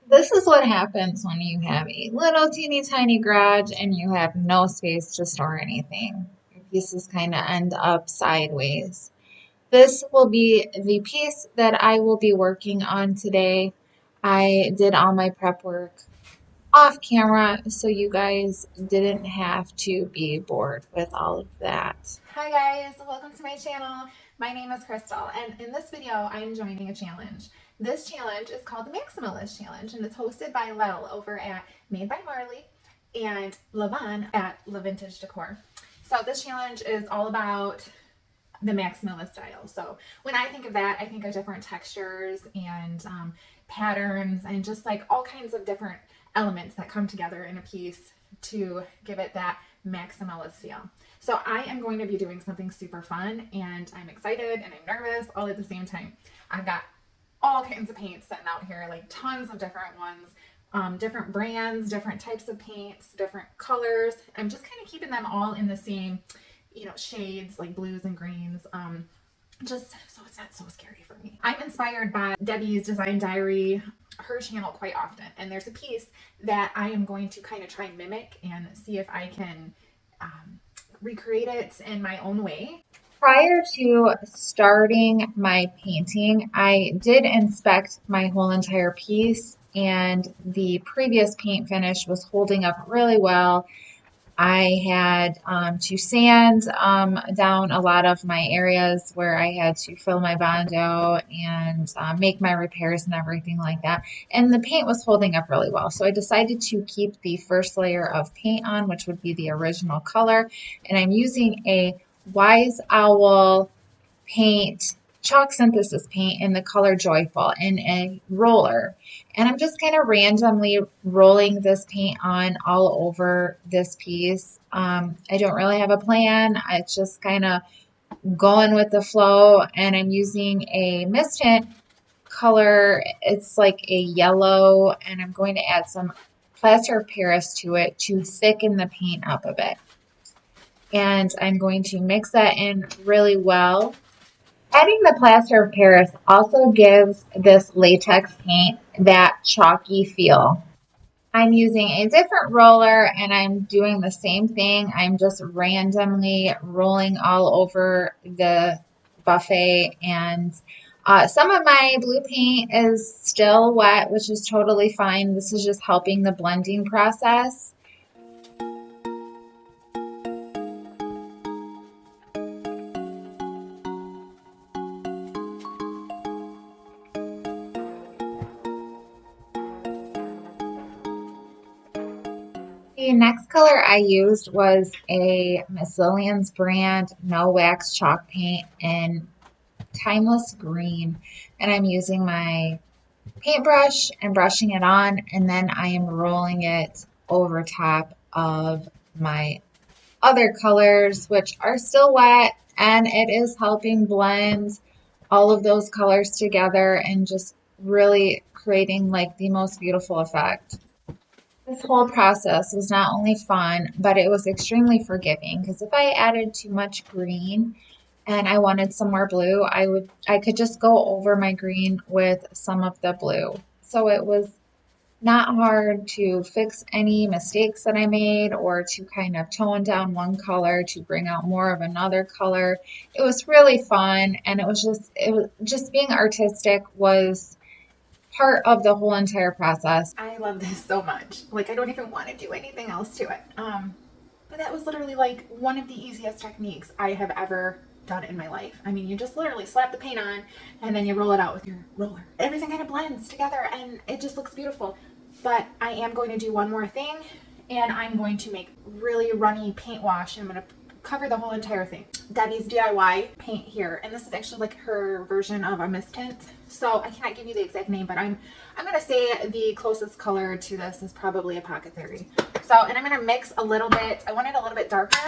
This is what happens when you have a little teeny tiny garage and you have no space to store anything. Your pieces kind of end up sideways. This will be the piece that I will be working on today. I did all my prep work off camera so you guys didn't have to be bored with all of that. Hi guys, welcome to my channel. My name is Crystal and in this video I'm joining a challenge. This challenge is called the Maximalist Challenge and it's hosted by Lel over at Made by Marley and Levon at Le Vintage Decor. So this challenge is all about the maximalist style. So when I think of that, I think of different textures and patterns and just like all kinds of different elements that come together in a piece to give it that maximalist feel. So I am going to be doing something super fun and I'm excited and I'm nervous all at the same time. I've got all kinds of paints sitting out here, like tons of different ones, different brands, different types of paints, different colors. I'm just kind of keeping them all in the same, shades like blues and greens. Just so it's not so scary for me. I'm inspired by Debbie's Design Diary, her channel quite often. And there's a piece that I am going to kind of try and mimic and see if I can recreate it in my own way. Prior to starting my painting, I did inspect my whole entire piece, and the previous paint finish was holding up really well. I had to sand down a lot of my areas where I had to fill my Bondo and make my repairs and everything like that. And the paint was holding up really well. So I decided to keep the first layer of paint on, which would be the original color. And I'm using a Wise Owl paint, chalk synthesis paint in the color Joyful in a roller. And I'm just kind of randomly rolling this paint on all over this piece. I don't really have a plan. It's just kind of going with the flow. And I'm using a mist tint color. It's like a yellow, and I'm going to add some plaster of Paris to it to thicken the paint up a bit. And I'm going to mix that in really well. Adding the plaster of Paris also gives this latex paint that chalky feel. I'm using a different roller and I'm doing the same thing. I'm just randomly rolling all over the buffet, and some of my blue paint is still wet, which is totally fine. This is just helping the blending process. The next color I used was a Miss Lillian's brand no wax chalk paint in Timeless Green, and I'm using my paintbrush and brushing it on, and then I am rolling it over top of my other colors, which are still wet, and it is helping blend all of those colors together and just really creating like the most beautiful effect. This whole process was not only fun, but it was extremely forgiving, because if I added too much green and I wanted some more blue, I could just go over my green with some of the blue. So it was not hard to fix any mistakes that I made or to kind of tone down one color to bring out more of another color. It was really fun, and it was just being artistic was part of the whole entire process. I love this so much. Like I don't even want to do anything else to it. But that was literally like one of the easiest techniques I have ever done in my life. I mean, you just literally slap the paint on and then you roll it out with your roller. Everything kind of blends together and it just looks beautiful. But I am going to do one more thing and I'm going to make really runny paint wash. I'm going to cover the whole entire thing. Debbie's DIY paint here, and this is actually like her version of a mist tint. So I cannot give you the exact name, but I'm gonna say the closest color to this is probably Apothecary. So, and I'm gonna mix a little bit. I want it a little bit darker.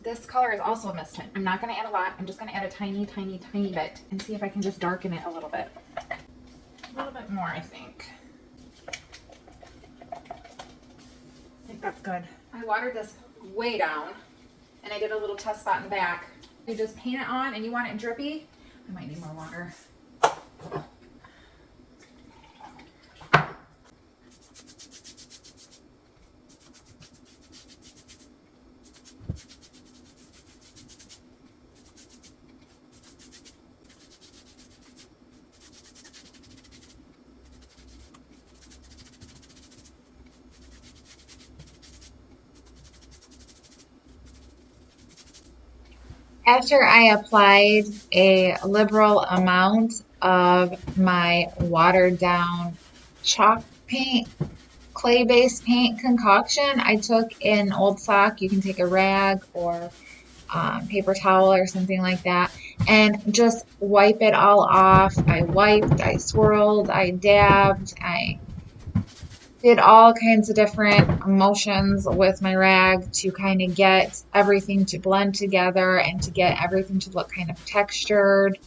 This color is also a mist tint. I'm not gonna add a lot. I'm just gonna add a tiny, tiny, tiny bit and see if I can just darken it a little bit. A little bit more, I think. I think that's good. I watered this way down. And I did a little test spot in the back. You just paint it on and you want it drippy. I might need more water. After I applied a liberal amount of my watered down chalk paint, clay-based paint concoction, I took an old sock. You can take a rag or paper towel or something like that, and just wipe it all off. I wiped, I swirled, I dabbed, I did all kinds of different motions with my rag to kind of get everything to blend together and to get everything to look kind of textured.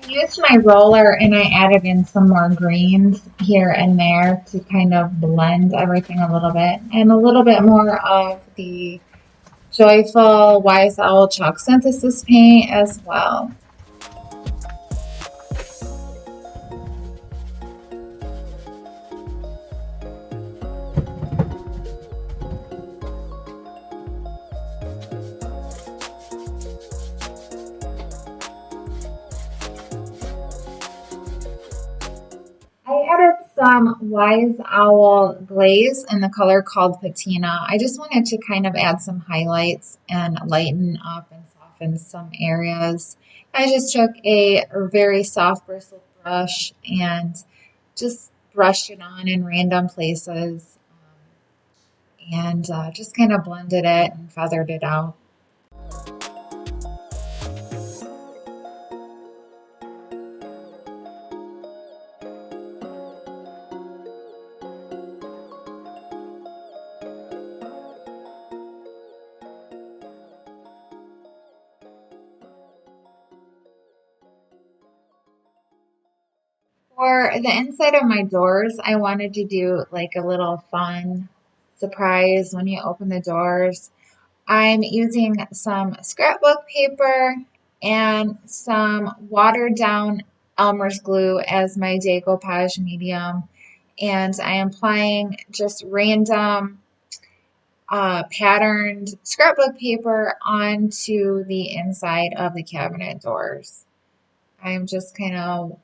I used my roller and I added in some more greens here and there to kind of blend everything a little bit, and a little bit more of the Joyful Wise Owl Chalk Synthesis paint as well. I added some Wise Owl glaze in the color called Patina. I just wanted to kind of add some highlights and lighten up and soften some areas. I just took a very soft bristle brush and just brushed it on in random places, and just kind of blended it and feathered it out. For the inside of my doors, I wanted to do like a little fun surprise when you open the doors. I'm using some scrapbook paper and some watered down Elmer's glue as my decoupage medium. And I am applying just random patterned scrapbook paper onto the inside of the cabinet doors. I'm just kind of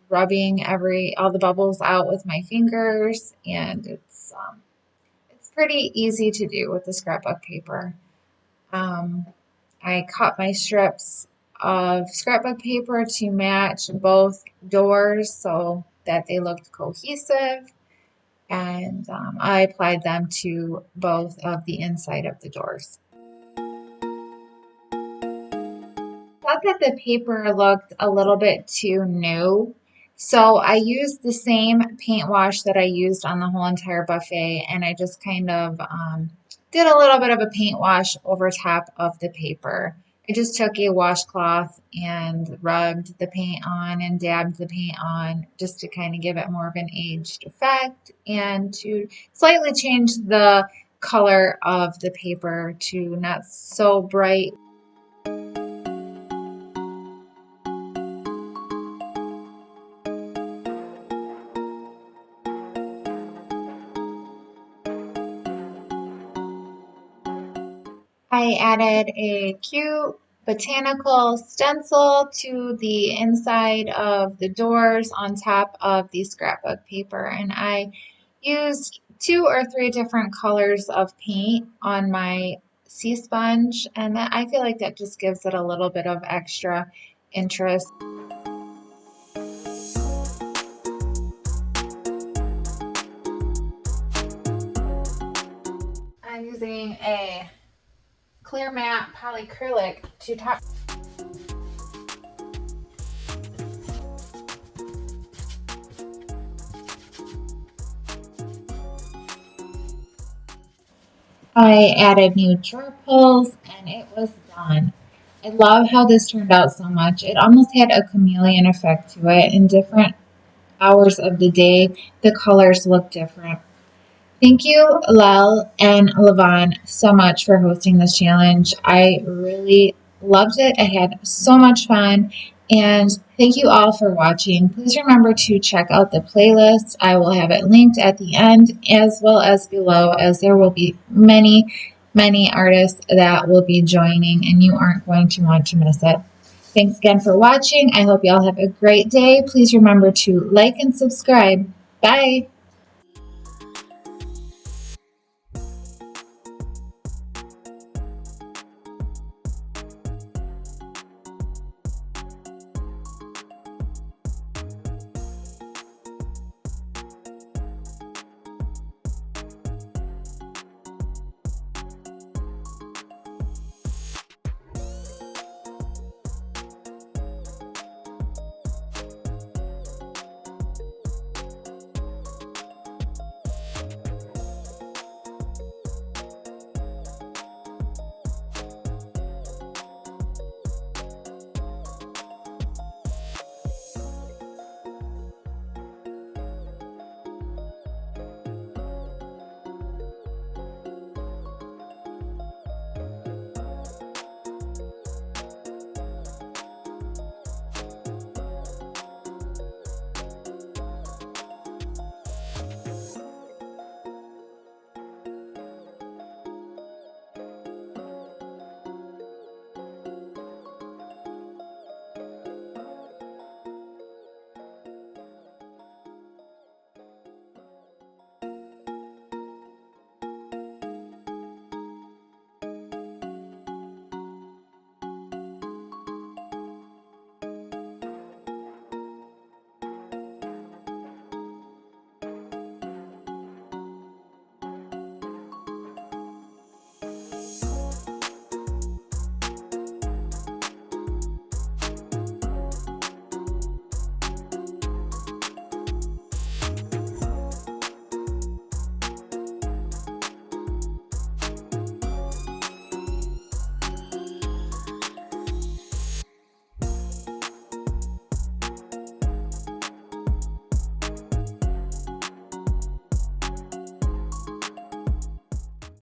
rubbing all the bubbles out with my fingers, and it's pretty easy to do with the scrapbook paper. Um, I cut my strips of scrapbook paper to match both doors so that they looked cohesive, and I applied them to both of the inside of the doors. Thought that the paper looked a little bit too new, so I used the same paint wash that I used on the whole entire buffet, and I just kind of did a little bit of a paint wash over top of the paper. I just took a washcloth and rubbed the paint on and dabbed the paint on just to kind of give it more of an aged effect and to slightly change the color of the paper to not so bright. I added a cute botanical stencil to the inside of the doors on top of the scrapbook paper, and I used 2 or 3 different colors of paint on my sea sponge, and that I feel like that just gives it a little bit of extra interest. I'm using a clear matte polyacrylic to top. I added new drawer pulls and it was done. I love how this turned out so much. It almost had a chameleon effect to it. In different hours of the day, the colors look different. Thank you, Lel and Levon, so much for hosting this challenge. I really loved it. I had so much fun. And thank you all for watching. Please remember to check out the playlist. I will have it linked at the end as well as below, as there will be many, many artists that will be joining, and you aren't going to want to miss it. Thanks again for watching. I hope you all have a great day. Please remember to like and subscribe. Bye.